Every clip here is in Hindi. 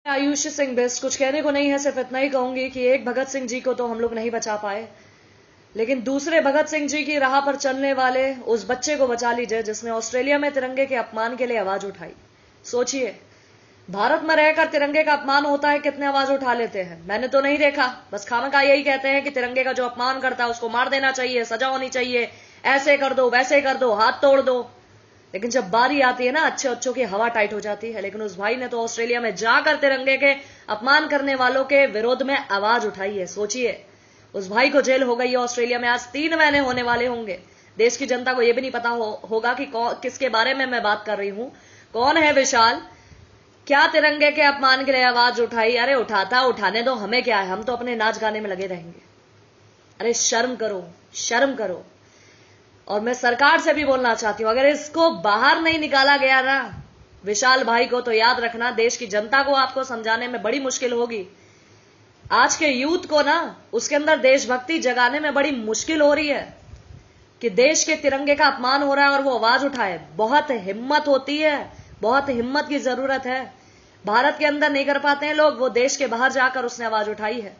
आयुष सिंह बेस्ट। कुछ कहने को नहीं है, सिर्फ इतना ही कहूंगी कि एक भगत सिंह जी को तो हम लोग नहीं बचा पाए, लेकिन दूसरे भगत सिंह जी की राह पर चलने वाले उस बच्चे को बचा लीजिए जिसने ऑस्ट्रेलिया में तिरंगे के अपमान के लिए आवाज उठाई। सोचिए, भारत में रहकर तिरंगे का अपमान होता है, कितने आवाज उठा लेते हैं। मैंने तो नहीं देखा, बस खामखा यही कहते हैं कि तिरंगे का जो अपमान करता है उसको मार देना चाहिए, सजा होनी चाहिए, ऐसे कर दो वैसे कर दो, हाथ तोड़ दो। लेकिन जब बारी आती है ना, अच्छे अच्छों की हवा टाइट हो जाती है। लेकिन उस भाई ने तो ऑस्ट्रेलिया में जाकर तिरंगे के अपमान करने वालों के विरोध में आवाज उठाई है। सोचिए, उस भाई को जेल हो गई है ऑस्ट्रेलिया में, आज 3 महीने होने वाले होंगे। देश की जनता को यह भी नहीं पता होगा कि किसके बारे में मैं बात कर रही हूं, कौन है विशाल, क्या तिरंगे के अपमान के लिए आवाज उठाई। अरे उठाने दो, हमें क्या है, हम तो अपने नाच गाने में लगे रहेंगे। अरे शर्म करो, शर्म करो। और मैं सरकार से भी बोलना चाहती हूं, अगर इसको बाहर नहीं निकाला गया ना विशाल भाई को, तो याद रखना देश की जनता को आपको समझाने में बड़ी मुश्किल होगी। आज के यूथ को ना उसके अंदर देशभक्ति जगाने में बड़ी मुश्किल हो रही है कि देश के तिरंगे का अपमान हो रहा है और वो आवाज उठाए। बहुत हिम्मत होती है, बहुत हिम्मत की जरूरत है। भारत के अंदर नहीं कर पाते हैं लोग, वो देश के बाहर जाकर उसने आवाज उठाई है।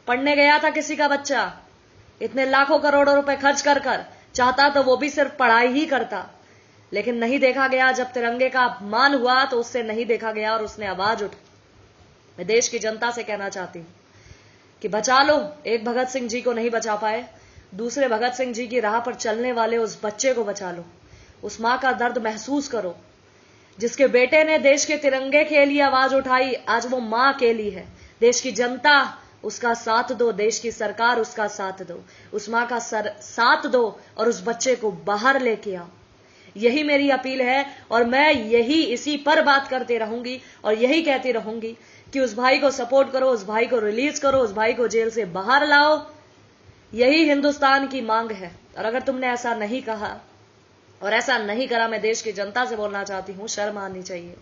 पढ़ने गया था किसी का बच्चा, इतने लाखों करोड़ों रुपए खर्च कर चाहता तो वो भी सिर्फ पढ़ाई ही करता, लेकिन नहीं देखा गया। जब तिरंगे का अपमान हुआ तो उससे नहीं देखा गया और उसने आवाज उठाई। मैं देश की जनता से कहना चाहती हूं कि बचा लो, एक भगत सिंह जी को नहीं बचा पाए, दूसरे भगत सिंह जी की राह पर चलने वाले उस बच्चे को बचा लो। उस मां का दर्द महसूस करो जिसके बेटे ने देश के तिरंगे के लिए आवाज उठाई। आज वो मां अकेली है, देश की जनता उसका साथ दो, देश की सरकार उसका साथ दो, उस मां का साथ दो और उस बच्चे को बाहर लेके आओ। यही मेरी अपील है और मैं इसी पर बात करते रहूंगी और यही कहती रहूंगी कि उस भाई को सपोर्ट करो, उस भाई को रिलीज करो, उस भाई को जेल से बाहर लाओ। यही हिंदुस्तान की मांग है। और अगर तुमने ऐसा नहीं कहा और ऐसा नहीं करा, मैं देश की जनता से बोलना चाहती हूं, शर्म आनी चाहिए।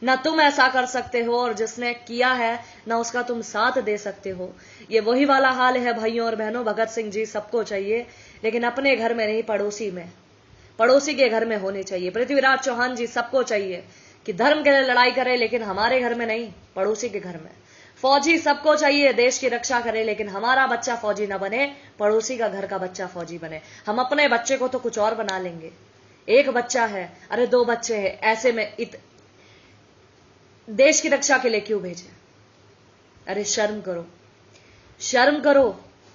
ना तुम ऐसा कर सकते हो और जिसने किया है ना उसका तुम साथ दे सकते हो। ये वही वाला हाल है भाइयों और बहनों। भगत सिंह जी सबको चाहिए, लेकिन अपने घर में नहीं, पड़ोसी में, पड़ोसी के घर में होने चाहिए। पृथ्वीराज चौहान जी सबको चाहिए कि धर्म के लिए लड़ाई करे, लेकिन हमारे घर में नहीं, पड़ोसी के घर में। फौजी सबको चाहिए देश की रक्षा करे, लेकिन हमारा बच्चा फौजी ना बने, पड़ोसी का घर का बच्चा फौजी बने। हम अपने बच्चे को तो कुछ और बना लेंगे। एक बच्चा है, अरे 2 बच्चे हैं, ऐसे में देश की रक्षा के लिए क्यों भेजे। अरे शर्म करो, शर्म करो।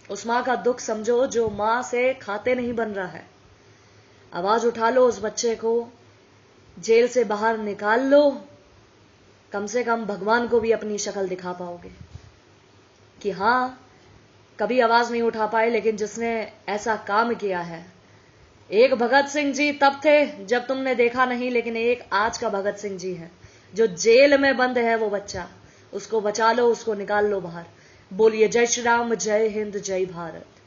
उस मां का दुख समझो जो मां से खाते नहीं बन रहा है। आवाज उठा लो, उस बच्चे को जेल से बाहर निकाल लो। कम से कम भगवान को भी अपनी शक्ल दिखा पाओगे कि हां, कभी आवाज नहीं उठा पाए, लेकिन जिसने ऐसा काम किया है। एक भगत सिंह जी तब थे जब तुमने देखा नहीं, लेकिन एक आज का भगत सिंह जी है जो जेल में बंद है। वो बच्चा, उसको बचा लो, उसको निकाल लो बाहर। बोलिए जय श्री राम, जय हिंद, जय भारत।